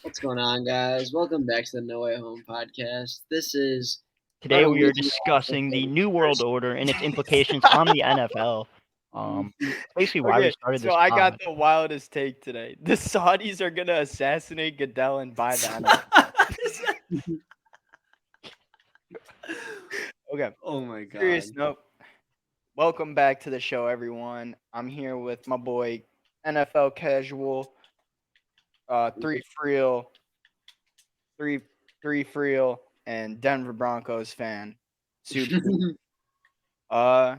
What's going on, guys? Welcome back to the No Way Home podcast. This is about Today a we are week off of discussing the the New World first. Order and its implications on the NFL. Basically why we Okay, started so this I got pod. the wildest take today. The Saudis are gonna assassinate Goodell and buy the NFL. Okay, Oh my serious god. note. Welcome back to the show, everyone. I'm here with my boy NFL Casual, three Freel, three Freel, and Denver Broncos fan. Soup. Uh,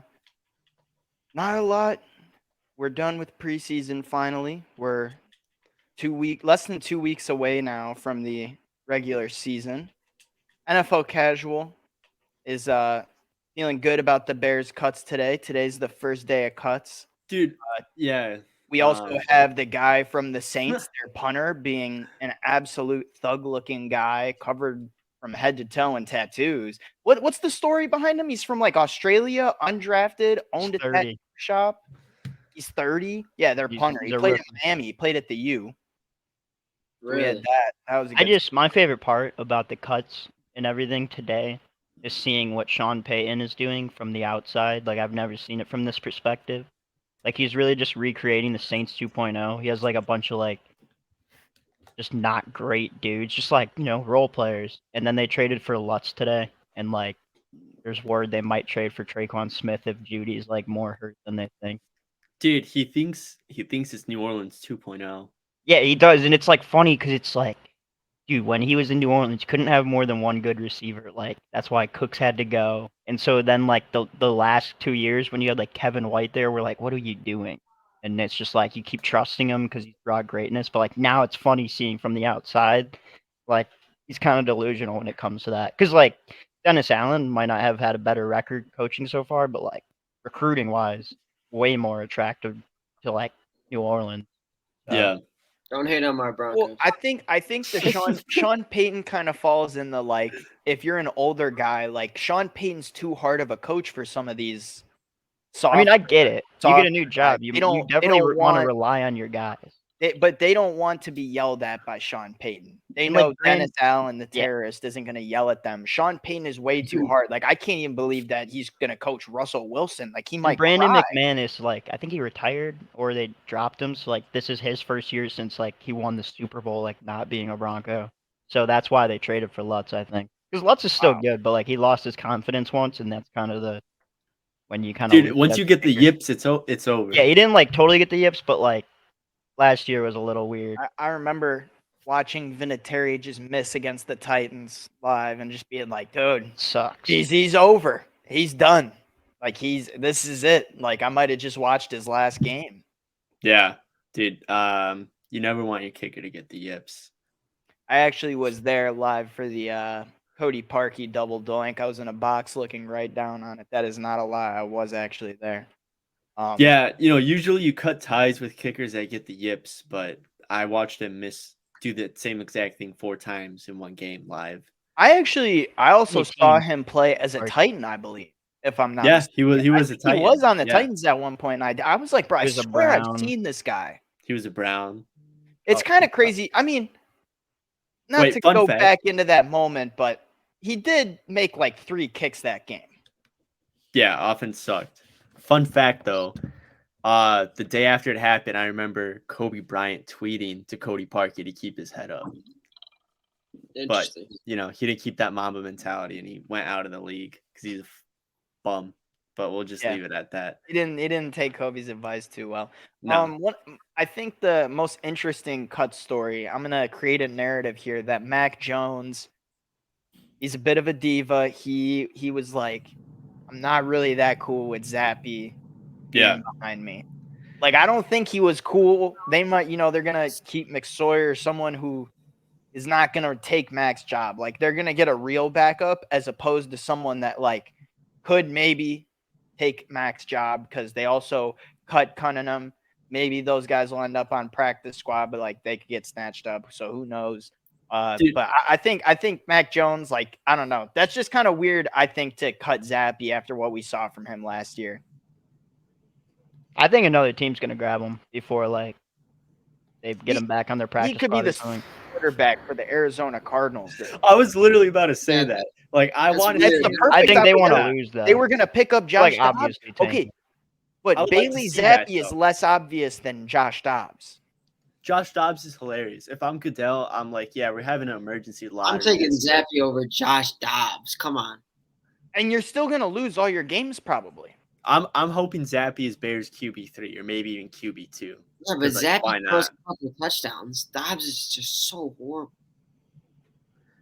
Not a lot. We're done with preseason finally. We're less than 2 weeks away now from the regular season. NFL Casual is feeling good about the Bears cuts today. Today's the first day of cuts. Dude, yeah. We also have the guy from the Saints, their punter, being an absolute thug-looking guy, covered from head to toe in tattoos. What's the story behind him? He's from like Australia, undrafted, owned a tattoo 30. shop. He's 30. Yeah, their punter. He's He a played rookie. in Miami. He played at the U. So we had Really? that. That was a good. My favorite part about the cuts and everything today is seeing what Sean Payton is doing from the outside. Like I've never seen it from this perspective. Like he's really just recreating the Saints 2.0. He has like a bunch of like just not great dudes, just like, role players. And then they traded for Lutz today and like there's word they might trade for Traquan Smith if Judy's like more hurt than they think. Dude, he thinks it's New Orleans 2.0. Yeah, he does, and it's like funny because it's like, dude, when he was in New Orleans, couldn't have more than one good receiver. Like that's why Cooks had to go, and so then like the last 2 years when you had like Kevin White there, we're like, what are you doing? And it's just like you keep trusting him because he's brought greatness, but like now it's funny seeing from the outside, like he's kind of delusional when it comes to that. Because like Dennis Allen might not have had a better record coaching so far, but like recruiting wise, way more attractive to like New Orleans. So, Yeah. Don't hate on my Well, Broncos. I think the Sean Payton kind of falls in the like if you're an older guy, like Sean Payton's too hard of a coach for some of these I mean, soft I get it. You get a new guys. job. You They you don't definitely want to want rely on your guys. but they don't want to be yelled at by Sean Payton. They And like know Dennis Allen, the yeah, terrorist, isn't going to yell at them. Sean Payton is way too hard. Like I can't even believe that he's going to coach Russell Wilson. Like he and might Brandon cry. McManus, like I think he retired or they dropped him. So like this is his first year since like he won the Super Bowl, like not being a Bronco. So that's why they traded for Lutz, I think. Because Lutz is still Wow. good, but like he lost his confidence once, and that's kind of the when you kind of Dude, lose once as you a get the kicker. yips, it's over. Yeah, he didn't like totally get the yips, but like last year was a little weird. I remember watching Vinatieri just miss against the Titans live and just being like, dude, Sucks. he's over. He's done. Like this is it. Like I might have just watched his last game. Yeah. Dude, you never want your kicker to get the yips. I actually was there live for the Cody Parkey double doink. I was in a box looking right down on it. That is not a lie. I was actually there. Yeah, usually you cut ties with kickers that get the yips, but I watched him do the same exact thing 4 times in one game live. I also saw teams him play as a are- Titan, I believe, if I'm not Yeah, mistaken. he was a He Titan. was on the Yeah, Titans at one point. And I was like, bro, I He was a swear I've Brown. seen this guy. he was a Brown. It's Oh, kind of crazy. I mean, not Wait, to fun go fact. back into that moment, but he did make like 3 kicks that game. Yeah, offense sucked. Fun fact though, the day after it happened, I remember Kobe Bryant tweeting to Cody Parkey to keep his head up. But Interesting. he didn't keep that Mamba mentality, and he went out of the league because he's a bum. But we'll just Yeah. leave it at that. He didn't take Kobe's advice too well. No. I think the most interesting cut story, I'm gonna create a narrative here that Mac Jones, he's a bit of a diva. He was like, I'm not really that cool with Zappy being behind me. Like I don't think he was cool. They might, they're gonna keep McSawyer, someone who is not gonna take Mac's job. Like they're gonna get a real backup as opposed to someone that like could maybe take Mac's job because they also cut Cunningham. Maybe those guys will end up on practice squad, but like they could get snatched up. So who knows? Dude. But I think Mac Jones, like I don't know, that's just kind of weird. I think to cut Zappy after what we saw from him last year. I think another team's gonna grab him before like they get him back on their practice He could be squad or the something. quarterback for the Arizona Cardinals. I was literally about to say Yeah. that. Like, I That's wanted. weird. That's the Yeah. perfect I think they want to opportunity. lose though. They were going to pick up Josh like Dobbs. obviously Okay, tanking. but I would like to Bailey see that, Zappi is though. less obvious than Josh Dobbs. Josh Dobbs is hilarious. If I'm Goodell, I'm like, yeah, we're having an emergency lottery. I'm taking Zappy over Josh Dobbs. Come on. And you're still going to lose all your games probably. I'm hoping Zappy is Bears QB3 or maybe even QB2. Yeah, but 'Cause, like, Zappy why throws not? a couple touchdowns. Dobbs is just so horrible.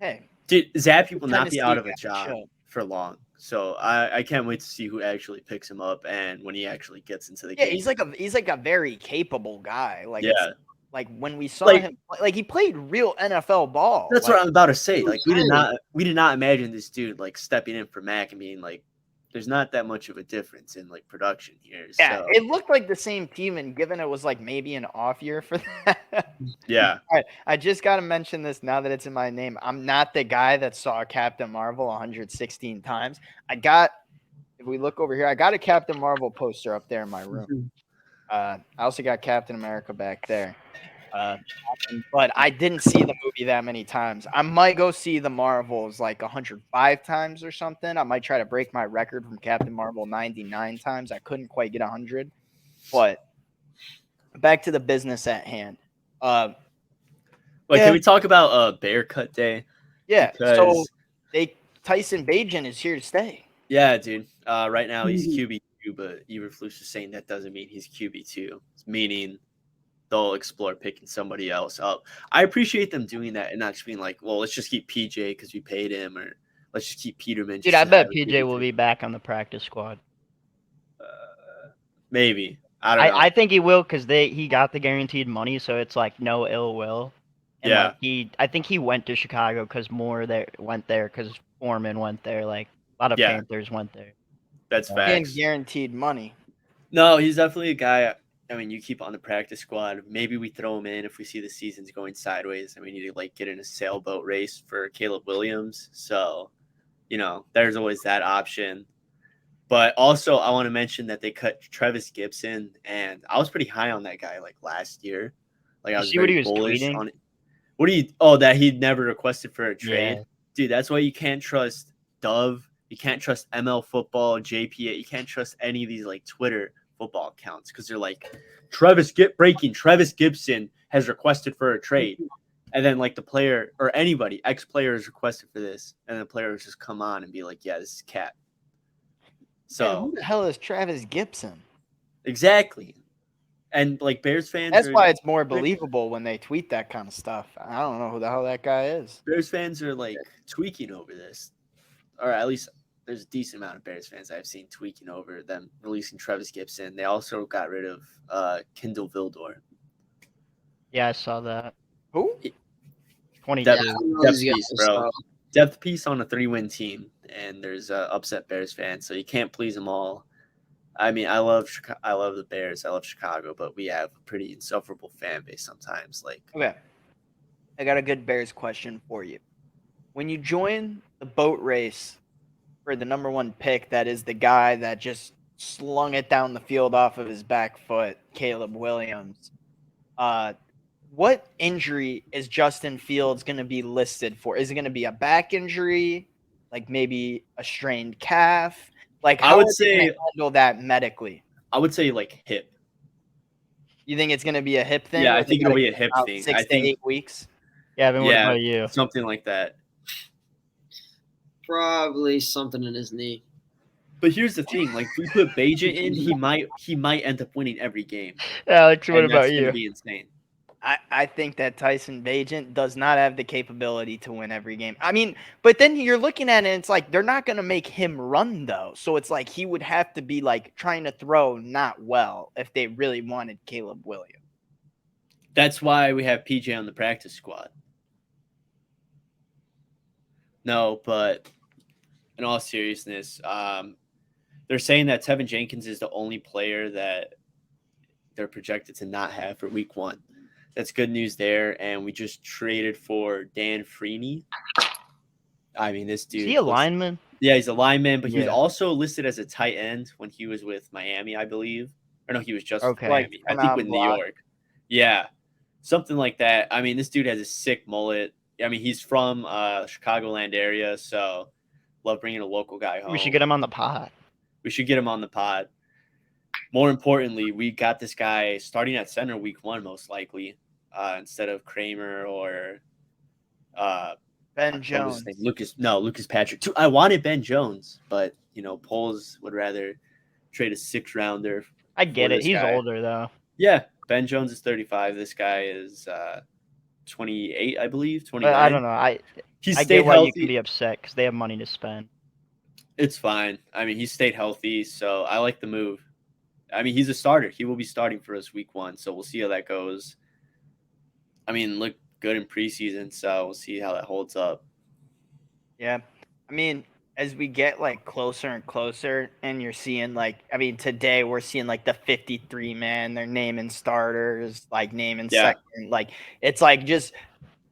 Hey, Dude, Zappy will not Tennessee be out of a guy, job chill. for long. So I can't wait to see who actually picks him up and when he actually gets into the Yeah, game. he's like a very capable guy. Like Yeah. it's, like when we saw Like- him, like he played real NFL ball. That's like, what I'm about to say. Like we did Right. not imagine this dude like stepping in for Mac and being like, there's not that much of a difference in like production here. Yeah, So it looked like the same team, and given it was like maybe an off year for that. yeah. All right, I just got to mention this now that it's in my name. I'm not the guy that saw Captain Marvel 116 times. If we look over here, I got a Captain Marvel poster up there in my room. I also got Captain America back there. But I didn't see the movie that many times. I might go see the Marvels like 105 times or something. I might try to break my record from Captain Marvel 99 times. I couldn't quite get 100. But back to the business at hand. Like, Yeah. can we talk about Bear Cut Day? Yeah. So Because Tyson Bagent is here to stay. yeah, dude. Right now he's QB2, but Eberflus is saying that doesn't mean he's QB2. Meaning they'll explore picking somebody else up. I appreciate them doing that and not just being like, well, let's just keep PJ because we paid him, or let's just keep Peterman. Dude, I bet PJ will be back on the practice squad. Maybe. I don't know. I think he will because he got the guaranteed money, so it's like no ill will. And Yeah. like I think he went to Chicago because Moore went there because Foreman went there. Like a lot of Yeah. Panthers went there. That's And facts. guaranteed money. No, he's definitely a guy. I mean, you keep on the practice squad. Maybe we throw him in if we see the season's going sideways and we need to like get in a sailboat race for Caleb Williams. So, there's always that option. But also, I want to mention that they cut Travis Gibson, and I was pretty high on that guy like last year. Like I was see what very he was bullish tweeting? on it. What do you? Oh, that he never requested for a trade, Yeah. dude. That's why you can't trust Dove. You can't trust ML Football, JPA. You can't trust any of these like Twitter football accounts because they're like, Travis Gibson has requested for a trade, and then like the player or anybody ex-player is requested for this, and the players just come on and be like, yeah, this is cap. Man, So who the hell is Travis Gibson? exactly, and like Bears fans, That's why it's more believable when they tweet that kind of stuff. I don't know who the hell that guy is. Bears fans are like tweaking over this, or at least there's a decent amount of Bears fans I've seen tweaking over them releasing Travis Gibson. They also got rid of Kendall Vildor. Yeah, I saw that. Who? 22. Yeah, I don't know Depth these piece, guys, bro. so- Depth piece on a 3-win team, and there's upset Bears fans, so you can't please them all. I mean, I love the Bears. I love Chicago, but we have a pretty insufferable fan base sometimes. Like, Okay. I got a good Bears question for you. When you join the boat race for the number one pick, that is the guy that just slung it down the field off of his back foot, Caleb Williams. What injury is Justin Fields going to be listed for? Is it going to be a back injury, like maybe a strained calf? Like, I how would are they gonna say- handle that medically? I would say like hip. You think it's going to be a hip thing? Yeah, or I is it think it'll gonna be a hip about thing. 6 I to think 8 weeks. Yeah, what Yeah. about you? something like that. Probably something in his knee. But here's the thing: like, if we put Bajan in, he might end up winning every game. Alex, what And about that's gonna you? be insane. I think that Tyson Bagent does not have the capability to win every game. I mean, but then you're looking at it, and it's like they're not going to make him run, though. So it's like he would have to be like trying to throw not well if they really wanted Caleb Williams. That's why we have PJ on the practice squad. No, but in all seriousness, they're saying that Tevin Jenkins is the only player that they're projected to not have for week 1. That's good news there. And we just traded for Dan Freeney. I mean, this dude. Is he a lineman? Yeah, he's a lineman, but he was Yeah. also listed as a tight end when he was with Miami, I believe. Or no, he was just with Okay. Miami. I Like, think with New block. York. Yeah. Something like that. I mean, this dude has a sick mullet. I mean, he's from Chicagoland area, so love bringing a local guy home. We should get him on the pod. We should get him on the pod. More importantly, we got this guy starting at center week 1, most likely, instead of Kramer or Ben Jones. Lucas Patrick. Too. I wanted Ben Jones, but Poles would rather trade a 6th rounder. I get it. He's guy. older though. Yeah, Ben Jones is 35. This guy is 28, I believe. 29. But I don't know. I get why you can be upset because they have money to spend. It's fine. I mean, he stayed healthy, so I like the move. I mean, he's a starter. He will be starting for us week 1, so we'll see how that goes. I mean, looked good in preseason, so we'll see how that holds up. Yeah. I mean, as we get like closer and closer, and you're seeing today we're seeing like the 53 man, they're naming starters, like naming second. Like it's like just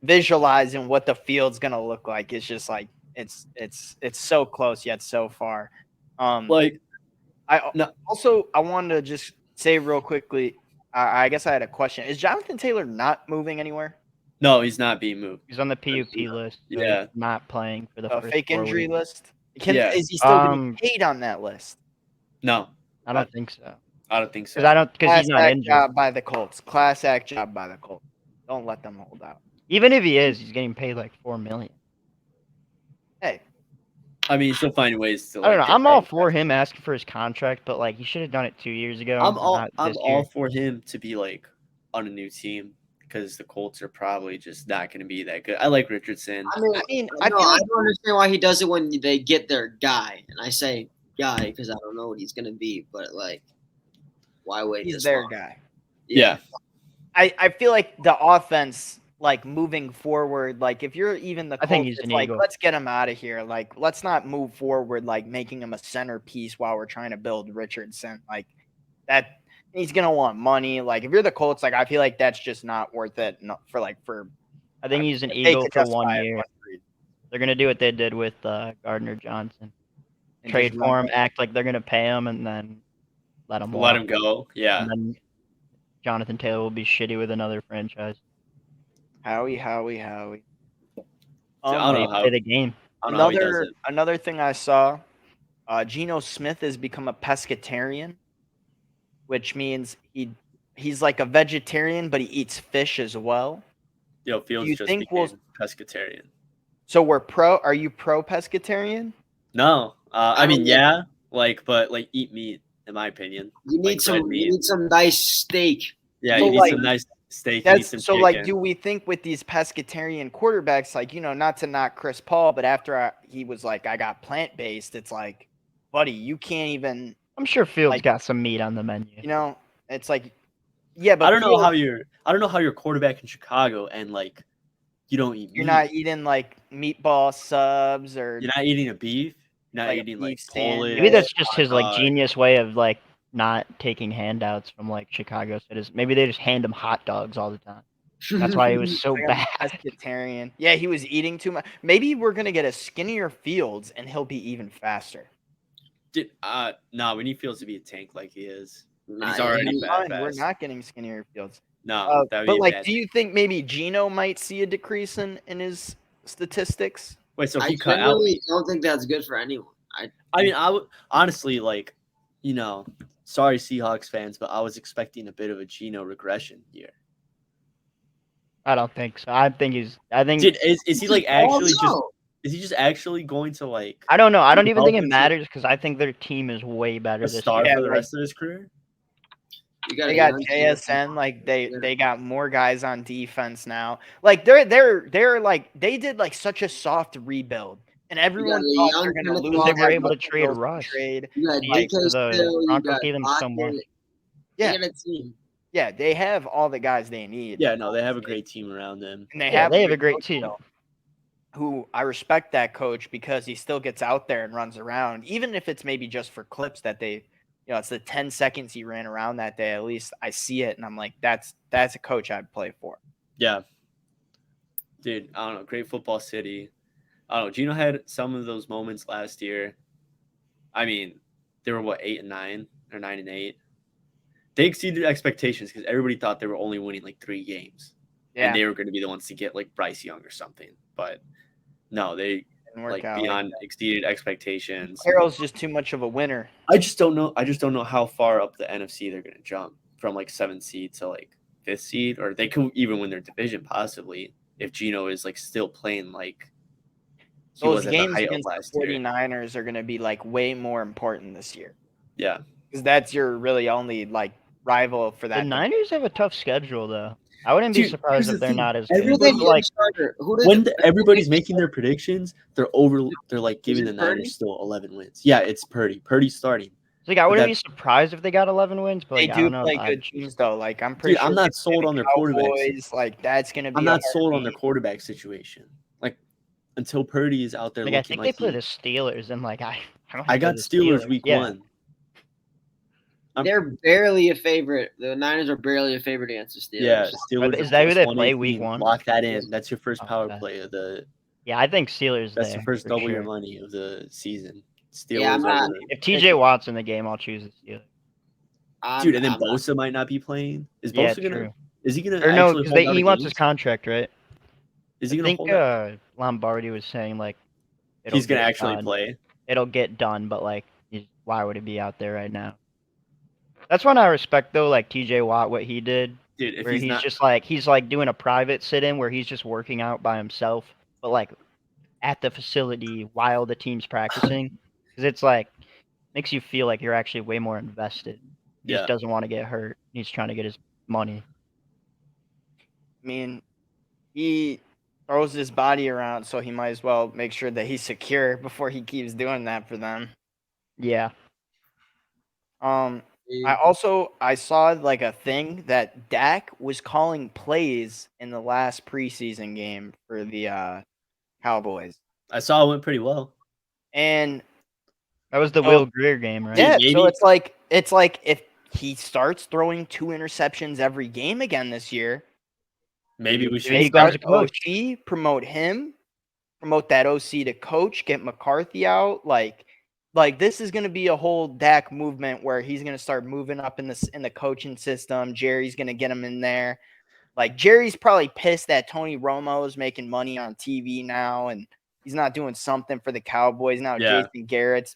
visualizing what the field's gonna look like. It's just like it's so close yet so far. I wanted to just say real quickly, I guess I had a question. Is Jonathan Taylor not moving anywhere? No, he's not being moved. He's on the PUP list. So he's not playing for the first fake 4 injury weeks. list. Is he still getting paid on that list? No, I don't think so. I don't think so. Because he's not injured. Job by the Colts. Class act job by the Colts. Don't let them hold out. Even if he is, he's getting paid like $4 million. Hey, I mean, he's still finding ways to. I don't know. I'm all for him asking for his contract, but like he should have done it 2 years ago. I'm all for him to be like on a new team because the Colts are probably just not going to be that good. I like Richardson. I don't understand why he does it when they get their guy, and I say guy because I don't know what he's going to be, but like, why wait? He's their guy. Yeah. I feel like the offense, like moving forward, like if you're even the Colts, I think he's an Eagle. Let's get him out of here. Like, let's not move forward, like making him a centerpiece while we're trying to build Richardson. Like that, he's gonna want money. Like if you're the Colts, like I feel like that's just not worth it. For. I think he's an Eagle for 1 year. They're gonna do what they did with Gardner Johnson. And trade for him, act like they're gonna pay him, and then let him go. Yeah. And then Jonathan Taylor will be shitty with another franchise. Howie. I don't know how play the game. Another thing I saw, Geno Smith has become a pescatarian, which means he's like a vegetarian, but he eats fish as well. Fields just became pescatarian. So are you pro pescatarian? No, I mean, but eat meat. In my opinion, you need some nice steak. Yeah, you need some nice steak. Do we think with these pescatarian quarterbacks, like not to knock Chris Paul, but after he was like, I got plant based, it's like, buddy, you can't even. I'm sure Fields got some meat on the menu. It's like, yeah, but I don't know how you're quarterback in Chicago and like you don't eat meat. You're not eating like meatball subs or you're not eating a beef. You're not eating like Polish. Maybe that's just his like genius way of like not taking handouts from like Chicago citizens. Maybe they just hand him hot dogs all the time. That's why he was so bad. Pescatarian. Yeah, he was eating too much. Maybe we're gonna get a skinnier Fields and he'll be even faster. We need Fields to be a tank like he is. He's already fast. We're not getting skinnier Fields. No, but like, do you think maybe Geno might see a decrease in his statistics? Wait, so he I cut out? I don't think that's good for anyone. I mean, I would honestly sorry Seahawks fans, but I was expecting a bit of a Geno regression here. I don't think so. I think is he like actually just? Is he just actually going to like? I don't know. I don't even think it matters because I think their team is way better this year. For the rest of his career. They got JSN. Like they got more guys on defense now. Like they're like they did like such a soft rebuild, and everyone thought they're gonna lose. They were able to trade Rush. The Broncos gave them so much. Yeah. Yeah, they have all the guys they need. Yeah, no, they have a great team around them. And they have a great team. Who I respect that coach because he still gets out there and runs around, even if it's maybe just for clips that they, it's the 10 seconds he ran around that day. At least I see it and I'm like, that's a coach I'd play for. Yeah. Dude, I don't know. Great football city. I don't know. Geno had some of those moments last year. I mean, they were 8-9 or 9-8. They exceeded expectations because everybody thought they were only winning like 3 games. Yeah, and they were going to be the ones to get like Bryce Young or something. But no, they didn't work like out. beyond exceeded expectations. Harrell's just too much of a winner. I just don't know how far up the NFC they're going to jump from like 7th seed to like 5th seed, or they could even win their division possibly if Geno is like still playing like he Those was at the games height of against last the year. 49ers are going to be like way more important this year Yeah. because that's your really only like rival for The that. Niners have a tough schedule, though. I wouldn't be Dude, surprised here's if the they're thing. not as Who good. did they Everybody- get Like, starter? Who did When who everybody's did- making their predictions, they're like giving it the Purdy? Niners still 11 wins. Yeah, it's Purdy. Purdy's starting. I But wouldn't be that's- surprised if they got 11 wins, but They like, I do don't know. play if good I'd- teams though. Like I'm pretty Dude, sure I'm they not play sold the on their quarterbacks. Cowboys. Like that's going to be. I'm a not hard sold on their game. quarterback situation. Like until Purdy is out there Like, I looking think they like play he, the Steelers, and like I don't I know got the Steelers week Yeah. 1. They're barely a favorite. The Niners are barely a favorite against the Steelers. Yeah, Steelers. Is that who they plus play 118. week 1? Lock that in. That's your first power Okay. play of the. Yeah, I think Steelers That's there. the first for double your sure. money of the season. Steelers Yeah, I'm not- over. If TJ Watt's in the game, I'll choose the Steelers. Dude, and then I'm not- Bosa might not be playing. Is Yeah, Bosa gonna? true. Is he gonna Or no, actually because hold out he a wants game? his contract, right? Is he I gonna think hold out? Lombardi was saying like He's gonna get actually done. play. It'll get done, but like, why would he be out there right now? That's one I respect though, like TJ Watt, what he did, Dude, if where he's not, just like he's like doing a private sit-in where he's just working out by himself, but like at the facility while the team's practicing, because it's like makes you feel like you're actually way more invested. He Yeah. just doesn't want to get hurt. He's trying to get his money. I mean, he throws his body around, so he might as well make sure that he's secure before he keeps doing that for them. Yeah. I saw like a thing that Dak was calling plays in the last preseason game for the Cowboys, I saw it went pretty well. and That was the Oh, Will Greer game, right? yeah, Dude, so maybe- it's like if he starts throwing 2 interceptions every game again this year, Maybe we Maybe should. he they becomes start a coach. OC, promote him, promote that OC to coach, get McCarthy out. Like this is going to be a whole Dak movement where he's going to start moving up in the coaching system. Jerry's going to get him in there. Like Jerry's probably pissed that Tony Romo's making money on TV now, and he's not doing something for the Cowboys now. Yeah. Jason Garrett's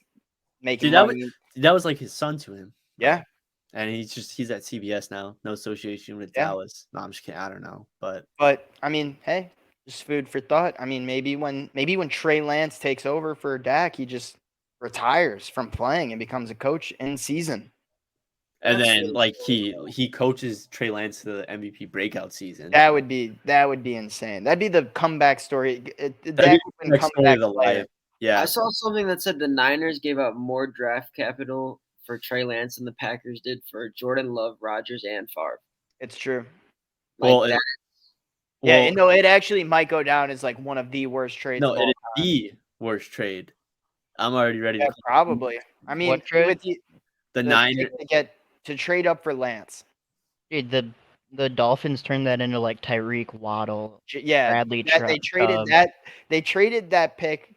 making Dude, that money. that was like his son to him. Yeah. And he's at CBS now. No association with Yeah. Dallas. No, I'm just kidding. I don't know, but But I mean, hey, just food for thought. I mean, maybe when Trey Lance takes over for Dak, he just retires from playing and becomes a coach in season. and That's then so like cool. he coaches Trey Lance to the MVP breakout season. That would be insane. That'd be the comeback story. That'd be Dak would the been next story comeback of the player. life. Yeah. I saw something that said the Niners gave up more draft capital for Trey Lance than the Packers did for Jordan Love, Rodgers, and Favre. It's true. Like Well, that. Yeah, well, no, it actually might go down as like one of the worst trades. no, of it all is time. the worst trade. I'm already ready Yeah, to probably. I mean, What trade? with the the Niners. pick to trade up for Lance. Dude, the Dolphins turned that into like Tyreek Waddle, Yeah, Bradley they traded Chubb, that. They traded that pick,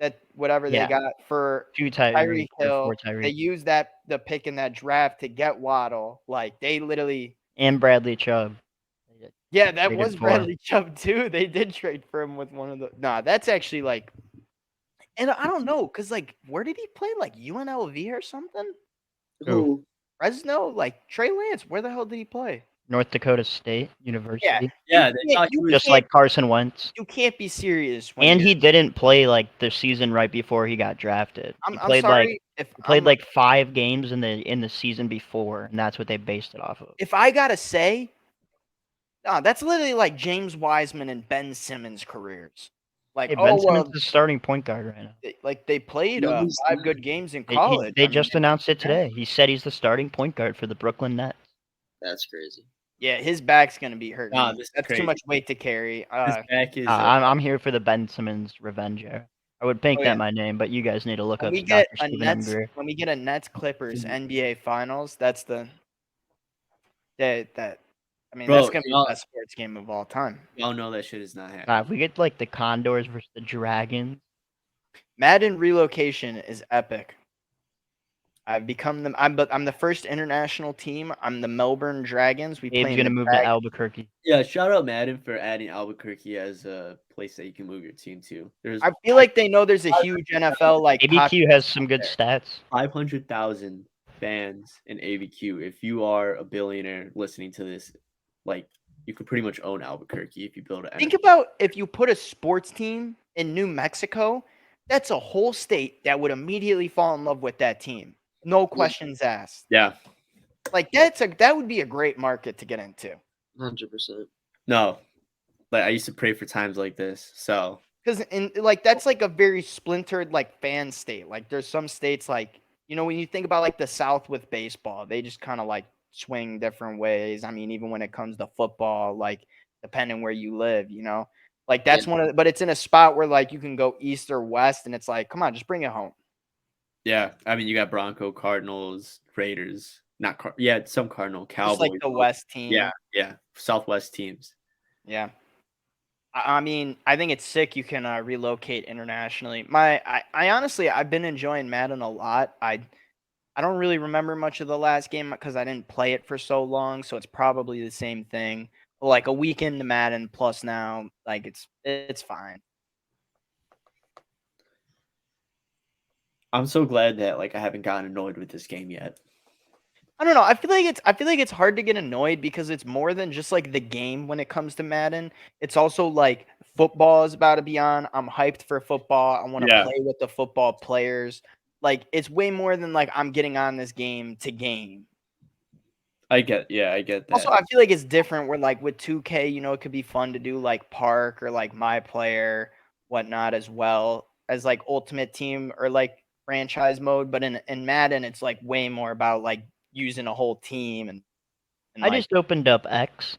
that whatever Yeah. they got for to Tyreek Tyreek Hill. before They Tyreek used the pick in that draft to get Waddle. Like they literally. and Bradley Chubb. Yeah, that Traded was for. Bradley Chubb too. They did trade for him with one of the. Nah, that's actually like. And I don't know, cause like, where did he play? Like UNLV or something? Who? Fresno? Like Trey Lance? Where the hell did he play? North Dakota State University. Yeah, they thought he was Just like Carson Wentz. You can't be serious. When And you're- he didn't play like the season right before he got drafted. I'm He played sorry like if he played I'm- like 5 games in the season before, and that's what they based it off of. If I gotta say, that's literally like James Wiseman and Ben Simmons' careers. Like, Hey, oh Ben well, Simmons is the starting point guard right now. they played No, he's 5 not. good games in They, college. they I mean, just announced it yeah. today. He said he's the starting point guard for the Brooklyn Nets. That's crazy. Yeah, his back's gonna be hurt. Nah, this is That's crazy. too much weight to carry. his back is. I'm here for the Ben Simmons revenge era. I would make Oh, that yeah. my name, but you guys need to look When up we Dr. get a Stephen M. Nets, Greer. when we get a Nets Clippers Mhm. NBA Finals, that's the that. I mean, Bro, that's gonna be y'all- the best sports game of all time. Y'all know that shit is not happening. If we get like the Condors versus the Dragons, Madden relocation is epic. I've become I'm the first international team. I'm the Melbourne Dragons. We play Abe's in gonna the move to Albuquerque. Yeah, shout out Madden for adding Albuquerque as a place that you can move your team to. There's I feel like they know there's a huge NFL like ABQ has some good stats. 500,000 fans in ABQ. If you are a billionaire listening to this, like you could pretty much own Albuquerque if you build an Think NFL. about if you put a sports team in New Mexico, that's a whole state that would immediately fall in love with that team. No questions asked. Yeah. Like that would be a great market to get into. 100%. No. Like I used to pray for times like this. So Because in like that's like a very splintered like fan state. Like there's some states like when you think about like the South with baseball, they just kind of like swing different ways. I mean, even when it comes to football, like depending where you live, like that's one of the, but it's in a spot where like you can go east or west, and it's like, come on, just bring it home. yeah, I mean you got Bronco, Cardinals, Raiders, some Cardinal, Cowboys. Just like the West team. Yeah, Southwest teams. Yeah. I mean, I think it's sick you can relocate internationally. I honestly, I've been enjoying Madden a lot. I don't really remember much of the last game because I didn't play it for so long, so it's probably the same thing. Like a week into Madden plus now, like it's fine. I'm so glad that like I haven't gotten annoyed with this game yet. I don't know. I feel like it's hard to get annoyed because it's more than just like the game when it comes to Madden. It's also like football is about to be on. I'm hyped for football. I want to play with the football players. Like it's way more than like I'm getting on this game to game. I get that. Also, I feel like it's different where like with 2K, it could be fun to do like Park or like My Player, whatnot, as well as like Ultimate Team or like franchise mode. But in Madden, it's like way more about like using a whole team and I just opened up X,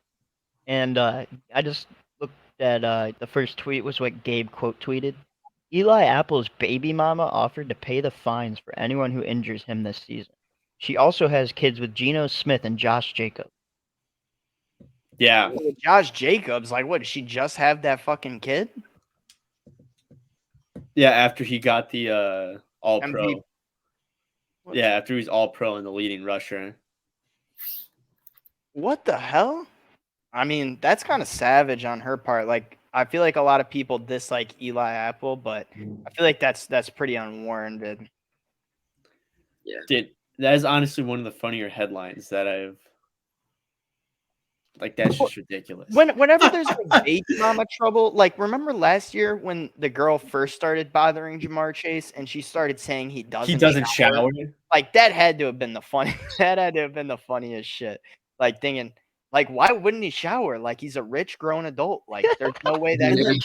and I just looked at the first tweet was what Gabe quote tweeted. Eli Apple's baby mama offered to pay the fines for anyone who injures him this season. She also has kids with Geno Smith and Josh Jacobs. Yeah. With Josh Jacobs, like what? Did she just have that fucking kid? Yeah, after he got the All Pro. MVP. Yeah, after he was All Pro and the leading rusher. What the hell? I mean, that's kind of savage on her part. Like, I feel like a lot of people dislike Eli Apple, but I feel like that's pretty unwarranted. Yeah. Dude, that is honestly one of the funnier headlines that I've. Like, that's just ridiculous. Whenever there's like baby mama trouble, like remember last year when the girl first started bothering Jamar Chase and she started saying he doesn't shower. Like that had to have been the funniest shit. Like thinking, like, why wouldn't he shower? Like he's a rich grown adult. Like there's no way that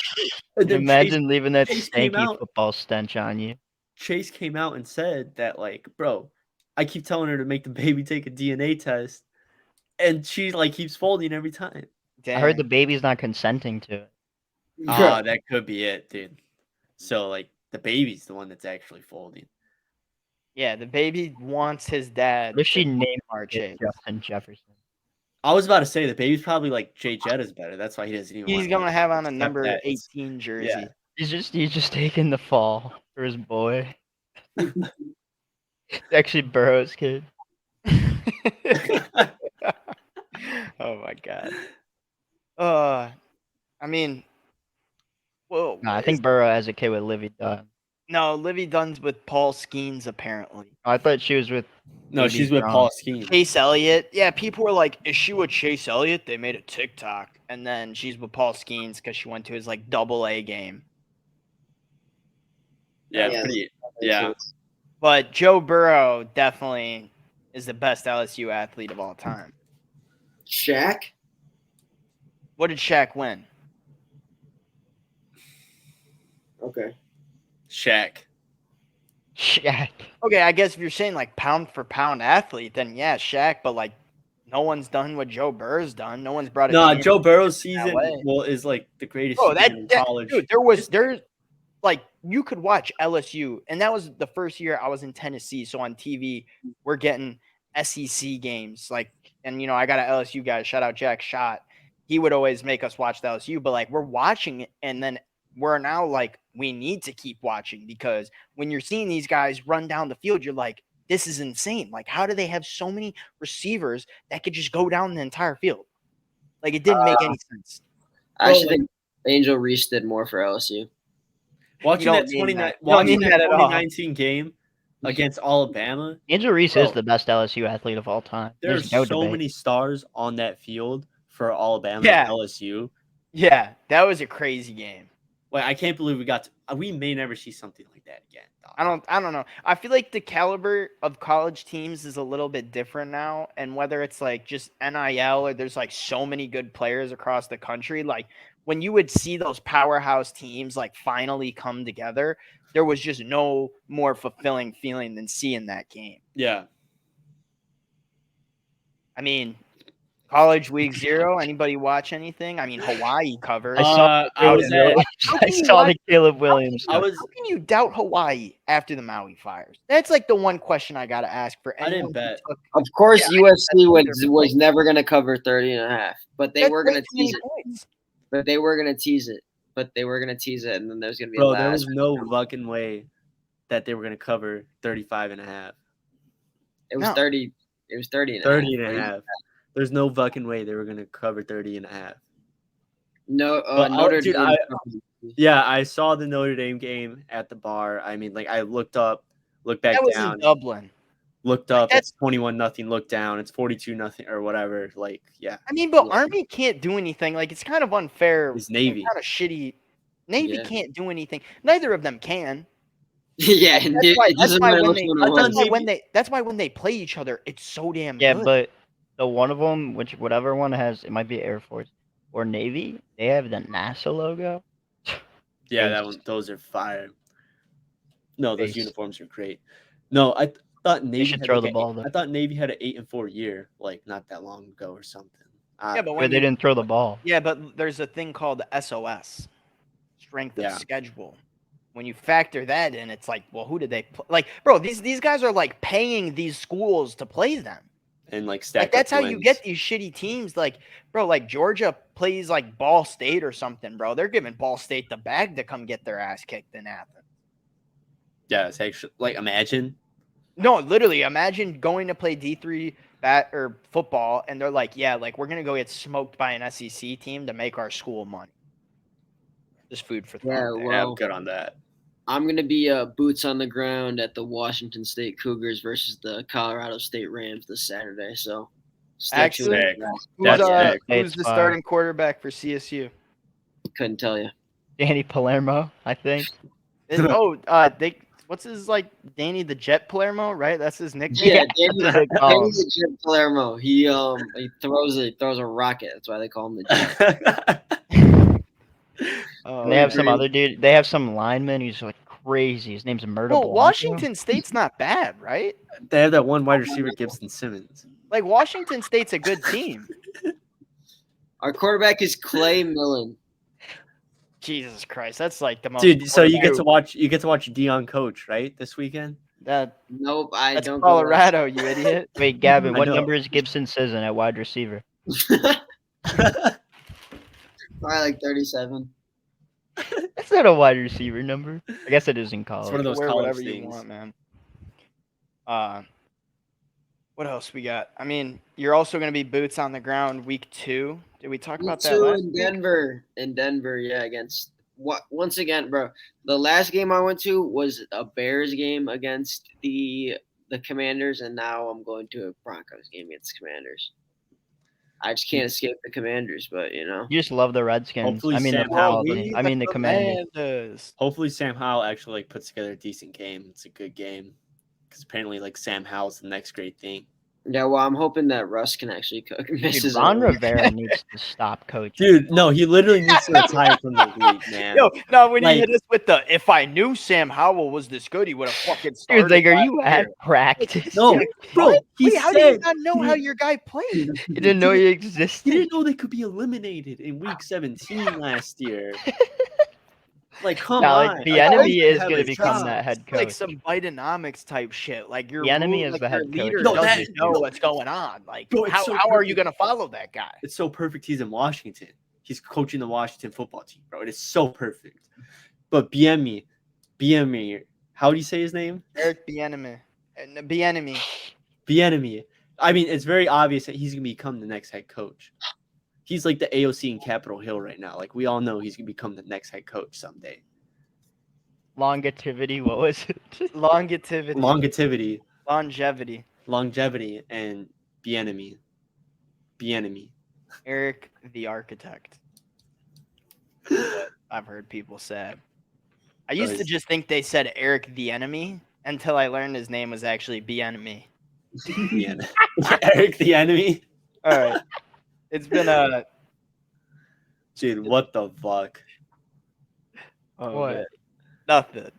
could be. Imagine leaving that stanky football stench on you. Chase came out and said that, like, bro, I keep telling her to make the baby take a DNA test, and she like keeps folding every time. Dang. I heard the baby's not consenting to it. Oh, that could be it, dude. So like the baby's the one that's actually folding. Yeah, the baby wants his dad. What if she named Chase Justin Jefferson? I was about to say the baby's probably like Jay Jetta's better. That's why he doesn't even. He's gonna have on a number 18 jersey. Yeah. He's just taking the fall for his boy. It's actually Burrow's kid. Oh my god. I mean, whoa. No, I think Burrow has a kid with Livy Dunn. No, Livy Dunn's with Paul Skeens apparently. Oh, I thought she was with. No, she's with Paul Skeens. Chase Elliott. Yeah, people were like, "Is she with Chase Elliott?" They made a TikTok, and then she's with Paul Skeens because she went to his like AA game. Yeah, pretty. Yeah. But Joe Burrow definitely is the best LSU athlete of all time. Shaq? What did Shaq win? Okay. Shaq. Okay, I guess if you're saying like pound for pound athlete, then yeah, Shaq. But like, no one's done what Joe Burrow's done. No one's brought it. No, Joe Burrow's season is like the greatest season in college. Dude, there's like you could watch LSU, and that was the first year I was in Tennessee. So on TV, we're getting SEC games. Like, and I got an LSU guy. Shout out Jack Schott. He would always make us watch the LSU, but like we're watching it, and then we're now like we need to keep watching because when you're seeing these guys run down the field, you're like, this is insane. Like, how do they have so many receivers that could just go down the entire field? Like, it didn't make any sense. I actually think Angel Reese did more for LSU. Watching don't that mean that. 2019 game against Alabama, Angel Reese Bro. is the best LSU athlete of all time. there's There's no so debate. many stars on that field for Alabama Yeah. and LSU. Yeah, that was a crazy game. Like, I can't believe we may never see something like that again. Dog. I don't know. I feel like the caliber of college teams is a little bit different now, and whether it's like just NIL or there's like so many good players across the country, like when you would see those powerhouse teams like finally come together, there was just no more fulfilling feeling than seeing that game. Yeah. I mean, college week 0, anybody watch anything? I mean, Hawaii covered. I saw, I was at- I saw the Caleb Williams. I was. How can you doubt Hawaii after the Maui fires? That's like the one question I got to ask for I anyone. didn't bet. Of course, Yeah, USC that's was never going to cover 30.5, but they were going to tease it. Points. But they were going to tease it. And then there's going to be Bro, a there last. was no fucking way that they were going to cover 35.5. It was No. 30. It was 30.5. 30.5. There's no fucking way they were going to cover 30.5. No, But Notre dude, Dame. Yeah, I saw the Notre Dame game at the bar. I mean, like, I looked back That was down, in Dublin. looked up. That's- It's 21-0. Looked down. It's 42-0 or whatever. Like, yeah, I mean, but Yeah. Army can't do anything. Like, it's kind of unfair. it's Navy. Kind of shitty. Navy Yeah. can't do anything. Neither of them can. Yeah, That's it why- doesn't matter which one it That's was. why when they play each other, it's so damn Yeah, good. but the one of them, whatever one has, it might be Air Force or Navy. They have the NASA logo. Yeah, Base. those are fire. No, those Base. uniforms are great. No, I thought Navy should had throw like the a- ball, though. I thought Navy had an 8-4 year, like not that long ago or something. yeah, but Where when they you, didn't throw the ball. yeah, but there's a thing called SOS, strength of Yeah. schedule. When you factor that in, it's like, well, who did they play? Like, bro, these guys are like paying these schools to play them. and like stack Like, that's up how you wins. get these shitty teams. Like, bro, like Georgia plays like Ball State or something, bro. They're giving Ball State the bag to come get their ass kicked in Athens. Yeah, it's actually like imagine. No, literally, imagine going to play D3 or football, and they're like, yeah, like we're gonna go get smoked by an SEC team to make our school money. Just food for thought. Yeah, there. Yeah, well, I'm good on that. I'm going to be boots on the ground at the Washington State Cougars versus the Colorado State Rams this Saturday. So, stay tuned. Actually, Sick. Who's, That's sick. who's It's the fire. starting quarterback for CSU? Couldn't tell you. Danny Palermo, I think. What's his like Danny the Jet Palermo, right? That's his nickname. Yeah, that's what they call Danny's a Jim Palermo. He throws a rocket. That's why they call him the Jet. Oh, And they have yeah. some other dude. They have some lineman who's like crazy. His name's Murda Well, Blanco. Washington State's not bad, right? They have that one wide receiver, Gibson Simmons. Like Washington State's a good team. Our quarterback is Clay Millen. Jesus Christ, that's like the most. Dude, so you get quarterback- to watch Dion coach, right? This weekend? Nope, I That's don't. Colorado, you idiot. Wait, Gavin, I what know. number is Gibson Sisson at wide receiver? Probably like 37. That's not a wide receiver number. I guess it is in college. It's one of those Wear college whatever you things. want, man. What else we got? I mean, you're also going to be boots on the ground week 2. Did we talk about that Two last in week? Denver. In Denver, yeah, against what? Once again, bro. The last game I went to was a Bears game against the Commanders, and now I'm going to a Broncos game against the Commanders. I just can't escape the Commanders, but you know. You just love the Redskins. Hopefully I mean, the Sam Pals. Howell- I mean, the Commanders. Commanders. Hopefully Sam Howell actually like puts together a decent game. It's a good game. Because apparently like Sam Howell's the next great thing. Yeah, well, I'm hoping that Russ can actually cook. Dude, Misses Ron it. Rivera needs to stop coaching. Dude, no, he literally needs to retire from the league, man. Yo, no, when Like- you hit us with the if I knew Sam Howell was this good, he would have fucking started. Dude, like, are last you at year. practice? No, bro, What? he Wait, how do you said not know how your guy played? You didn't know he he existed? didn't know they could be eliminated in week 17 last year. Like, come Nah, on. like, the Like, enemy he is have going a to become job. that head It's coach. like some Bidenomics type shit. Like your The enemy rule- is like the head your leader coach. No, doesn't that- know no. what's going on. Like Bro, it's how so are you perfect. gonna follow that guy? It's so perfect he's in Washington. He's coaching the Washington football team, bro. It is so perfect. But BME, how do you say his name? Eric Bieniemy. Bieniemy. Bieniemy. I mean, it's very obvious that he's gonna become the next head coach. He's like the AOC in Capitol Hill right now. Like, we all know he's gonna become the next head coach someday. Longevity, what was it? Longevity. Longevity and Bieniemy. Eric the Architect. What I've heard people say. I used to just think they said Eric the Enemy until I learned his name was actually Bieniemy. Eric the Enemy. All right. It's been a Dude, what the fuck? what? Man. Nothing.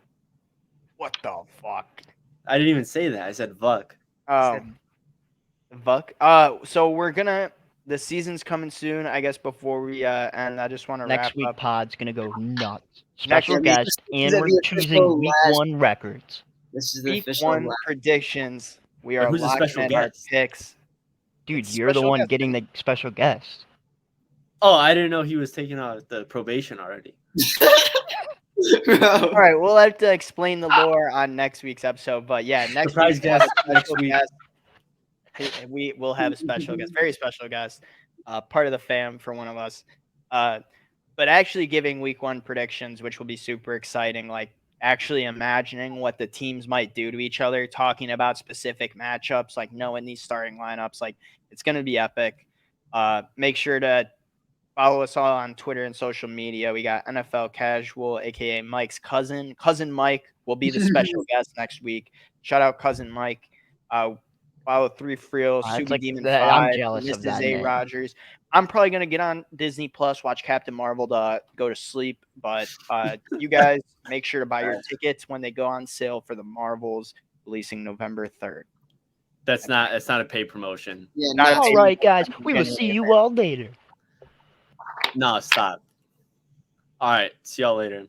What the fuck? I didn't even say that. I said fuck. Vuck. So we're gonna. The season's coming soon. I guess before we end, I just want to wrap Next week up. pod's gonna go nuts. Next Special week- guest, and we're choosing week 1 records. This is the Week official 1 last. predictions. We are who's the locking special in our guest? picks. Dude, It's you're the special one guest. getting the special guest. Oh, I didn't know he was taking out the probation already. All right, we'll have to explain the lore on next week's episode. But yeah, next Surprise week we'll have guest a next special week. guest. We will have a special guest, very special guest, part of the fam for one of us. But actually giving week 1 predictions, which will be super exciting. Like actually imagining what the teams might do to each other, talking about specific matchups, like knowing these starting lineups. Like it's going to be epic. Make sure to follow us all on Twitter and social media. We got NFL Casual, aka Mike's cousin. Cousin Mike will be the special guest next week. Shout out Cousin Mike. Follow 3 Friel, It's Sugi like Demon that- 5, I'm jealous of Mrs. that A. name. Rogers. I'm probably gonna get on Disney Plus, watch Captain Marvel to go to sleep. But you guys make sure to buy your tickets when they go on sale for the Marvels, releasing November 3rd. That's not a paid promotion. Yeah, Not no, a All right, guys. We will January see you all later. No, stop. All right, see y'all later.